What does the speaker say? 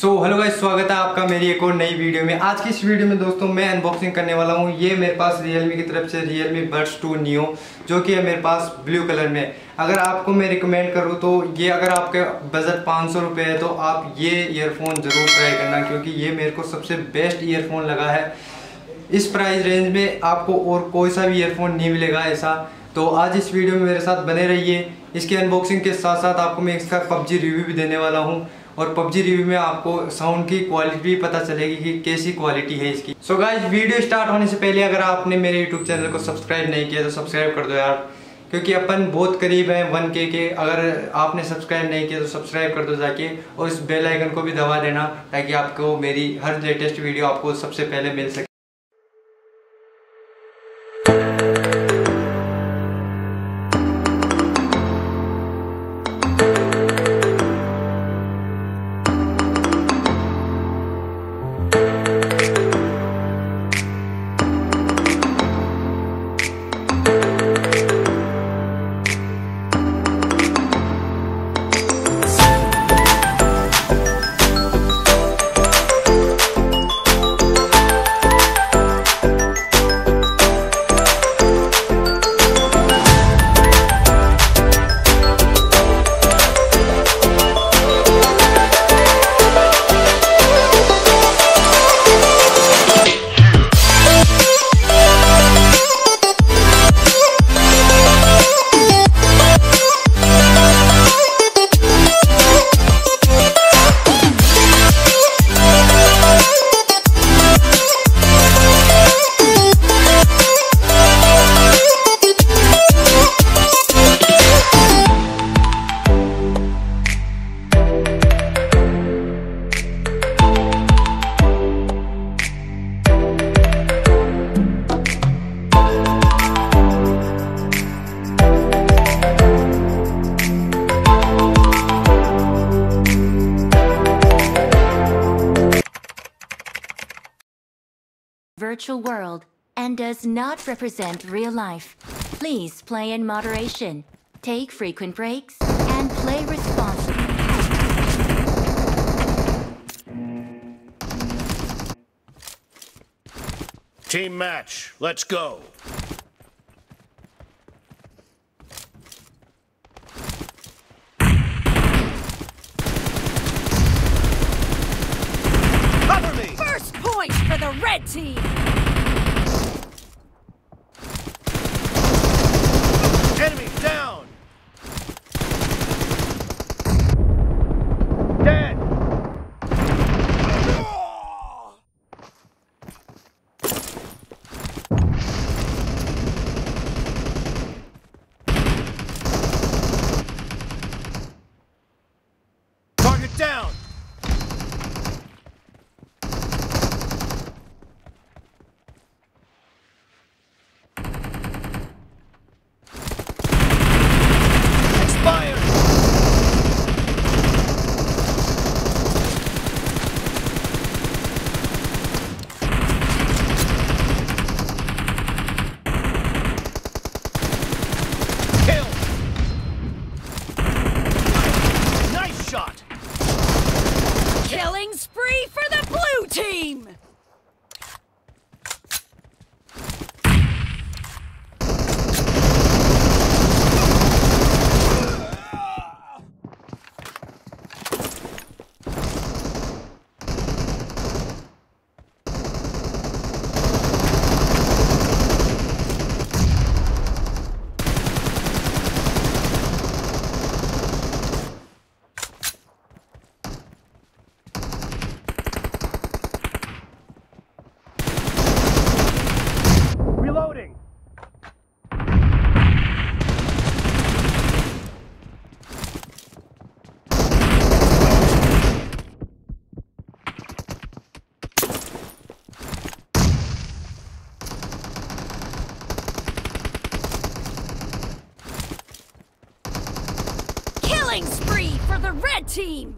Hello guys, स्वागत है आपका मेरी एक और नई वीडियो में। आज की इस वीडियो में दोस्तों मैं अनबॉक्सिंग करने वाला हूँ। ये मेरे पास realme की तरफ से realme buds 2 neo जो कि है मेरे पास ब्लू कलर में। अगर आपको मैं रिकमेंड करूँ तो ये, अगर आपके बजट 500 रुपये है तो आप ये ईयरफोन ज़रूर ट्राई करना, क्योंकि ये मेरे को सबसे बेस्ट ईयरफोन लगा है। इस प्राइस रेंज में आपको और कोई सा भी ईयरफोन नहीं मिलेगा ऐसा। तो आज इस वीडियो में मेरे साथ बने रहिए। इसके अनबॉक्सिंग के साथ साथ आपको मैं इसका PUBG रिव्यू भी देने वाला हूँ, और PUBG रिव्यू में आपको साउंड की क्वालिटी भी पता चलेगी कि कैसी क्वालिटी है इसकी। सो गाइस, वीडियो स्टार्ट होने से पहले अगर आपने मेरे यूट्यूब चैनल को सब्सक्राइब नहीं किया तो सब्सक्राइब कर दो यार, क्योंकि अपन बहुत करीब हैं 1K के। अगर आपने सब्सक्राइब नहीं किया तो सब्सक्राइब कर दो जाके, और इस बेल आइकन को भी दबा देना ताकि आपको मेरी हर लेटेस्ट वीडियो आपको सबसे पहले मिल सके। Virtual world and does not represent real life. Please play in moderation, take frequent breaks, and play responsibly. Team match, let's go. Cover me! First point for the red team! Enemy down! Dead! Target down! Expired! Kill! Nice shot! Killing spree for the blue team! Reloading! Killing spree for the red team!